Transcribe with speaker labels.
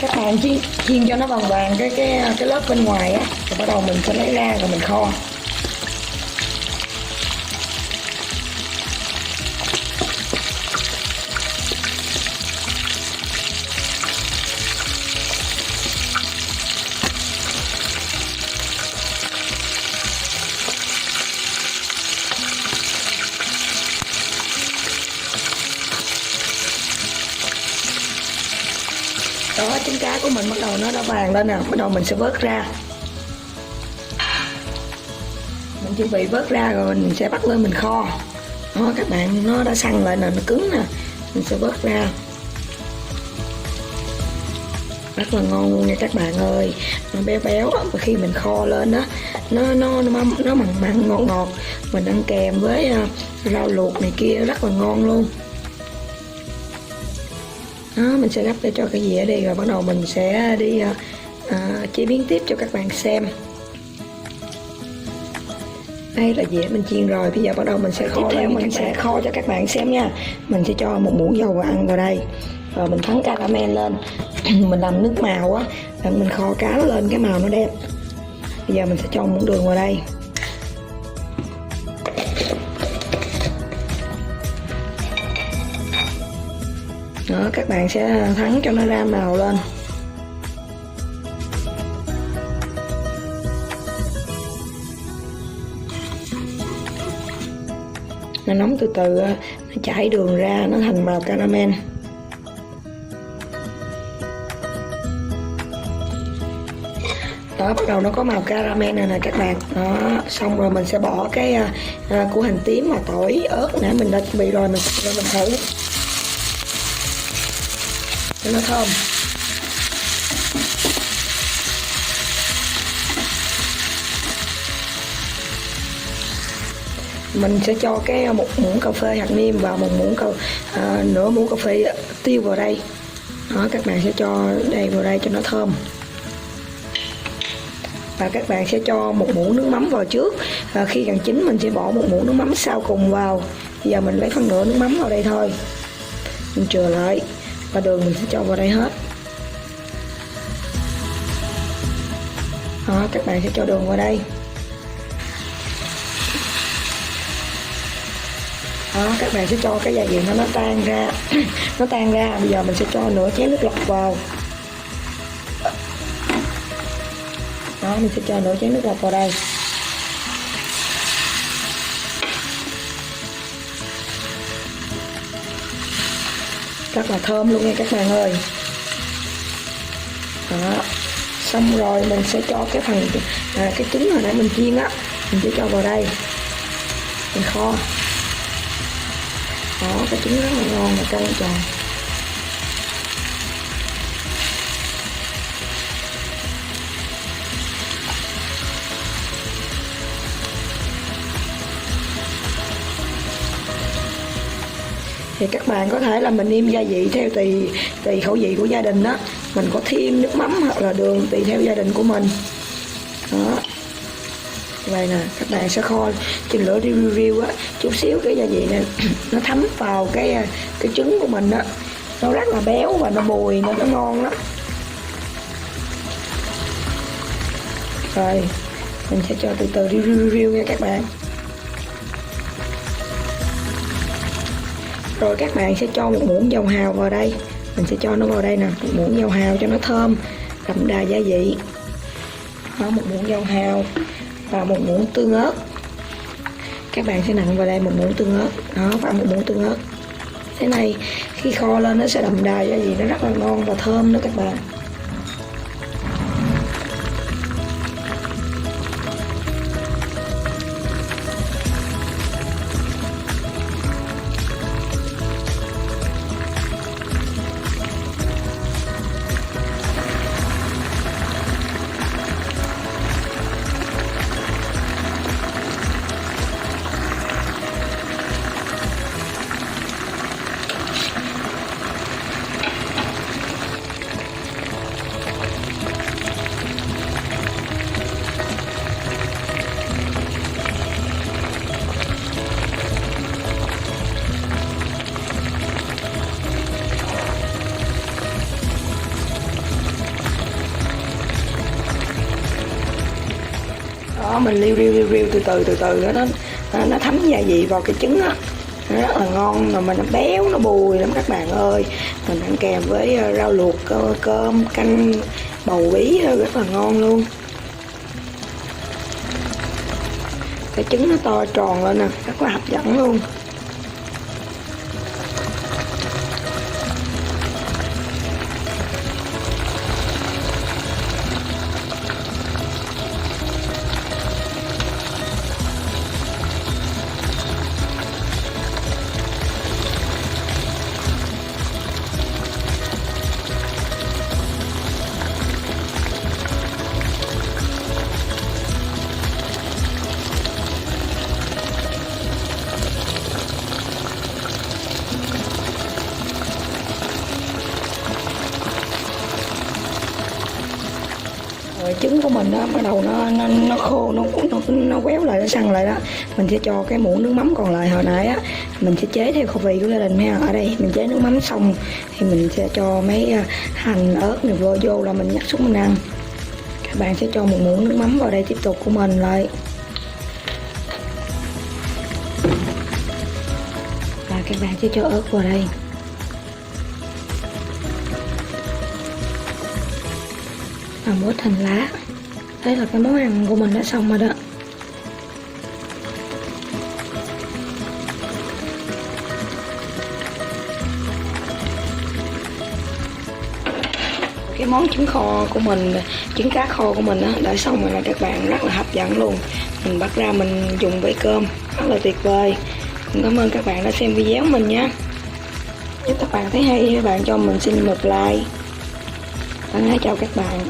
Speaker 1: Các bạn chiên cho nó vàng vàng cái lớp bên ngoài á, rồi bắt đầu mình sẽ lấy ra rồi mình kho. Đó, trứng cá của mình bắt đầu nó đã vàng lên nè, bắt đầu mình sẽ vớt ra. Mình chuẩn bị vớt ra rồi mình sẽ bắt lên mình kho. Đó các bạn, nó đã săn lại nè, nó cứng nè, mình sẽ vớt ra. Rất là ngon luôn nha các bạn ơi, nó béo béo và khi mình kho lên đó nó mặn mặn ngọt ngọt, mình ăn kèm với rau luộc này kia rất là ngon luôn. Đó, mình sẽ gấp cho cái dĩa đi rồi bắt đầu mình sẽ đi chế biến tiếp cho các bạn xem. Đây là dĩa mình chiên rồi, bây giờ bắt đầu mình sẽ kho lên, mình sẽ kho cho các bạn xem nha. Mình sẽ cho một muỗng dầu ăn vào đây, rồi mình thắng caramel lên. Mình làm nước màu á, mình kho cá lên cái màu nó đẹp. Bây giờ mình sẽ cho một muỗng đường vào đây. Đó, các bạn sẽ thắng cho nó ra màu lên. Nó nóng từ từ, nó chảy đường ra, nó thành màu caramel. Đó, bắt đầu nó có màu caramel này nè các bạn. Đó, xong rồi mình sẽ bỏ cái củ hành tím và tỏi ớt nãy mình đã chuẩn bị rồi, mình thử cho nó thơm. Mình sẽ cho một muỗng cà phê hạt nêm và nửa muỗng cà phê tiêu vào đây. Đó, các bạn sẽ cho đây vào đây cho nó thơm. Và các bạn sẽ cho một muỗng nước mắm vào trước. Khi gần chín mình sẽ bỏ một muỗng nước mắm sau cùng vào. Bây giờ mình lấy phân nửa nước mắm vào đây thôi. Mình chừa lại. Và đường mình sẽ cho vào đây hết. Đó, các bạn sẽ cho đường vào đây. Đó, các bạn sẽ cho cái gia vị nó tan ra. Nó tan ra, bây giờ mình sẽ cho nửa chén nước lọc vào. Đó, mình sẽ cho nửa chén nước lọc vào đây. Rất là thơm luôn nha các bạn ơi. Đó, xong rồi mình sẽ cho cái phần cái trứng hồi nãy mình chiên á, mình sẽ cho vào đây, mình kho. Đó, cái trứng rất là ngon và căng tròn. Thì các bạn có thể là mình nêm gia vị theo tùy khẩu vị của gia đình đó, mình có thêm nước mắm hoặc là đường tùy theo gia đình của mình. Đó, vậy nè, các bạn sẽ kho trên lửa riu riu á, chút xíu cái gia vị này nó thấm vào cái trứng của mình đó, nó rất là béo và nó bùi nên nó ngon lắm. Rồi mình sẽ cho từ từ riu riu nha các bạn. Rồi các bạn sẽ cho một muỗng dầu hào vào đây, mình sẽ cho nó vào đây nè, một muỗng dầu hào cho nó thơm, đậm đà gia vị. Đó, một muỗng dầu hào và một muỗng tương ớt. Các bạn sẽ nặn vào đây một muỗng tương ớt. Đó, và một muỗng tương ớt. Thế này khi kho lên nó sẽ đậm đà gia vị, nó rất là ngon và thơm nữa các bạn. đó, mình riu từ từ nó thấm gia vị vào cái trứng á, nó rất là ngon, mà nó béo, nó bùi lắm các bạn ơi. Mình ăn kèm với rau luộc, cơm canh bầu bí rất là ngon luôn. Cái trứng nó to tròn lên nè, rất là hấp dẫn luôn. Rồi trứng của mình đó bắt đầu nó khô, nó quéo lại, nó săn lại đó. Mình sẽ cho cái muỗng nước mắm còn lại hồi nãy á, mình sẽ chế theo khẩu vị của gia đình ha. Ở đây mình chế nước mắm xong thì mình sẽ cho mấy hành ớt này vô là mình nhắc xuống mình ăn. Các bạn sẽ cho một muỗng nước mắm vào đây tiếp tục của mình lại. Và các bạn sẽ cho ớt vào đây. Và muối hành lá. Đấy là cái món ăn của mình đã xong rồi đó. Cái món trứng kho của mình, trứng cá kho của mình đã xong rồi là các bạn, rất là hấp dẫn luôn. Mình bắt ra mình dùng với cơm rất là tuyệt vời. Mình cảm ơn các bạn đã xem video mình nhé. Nếu các bạn thấy hay, các bạn cho mình xin một like. Hãy chào các bạn.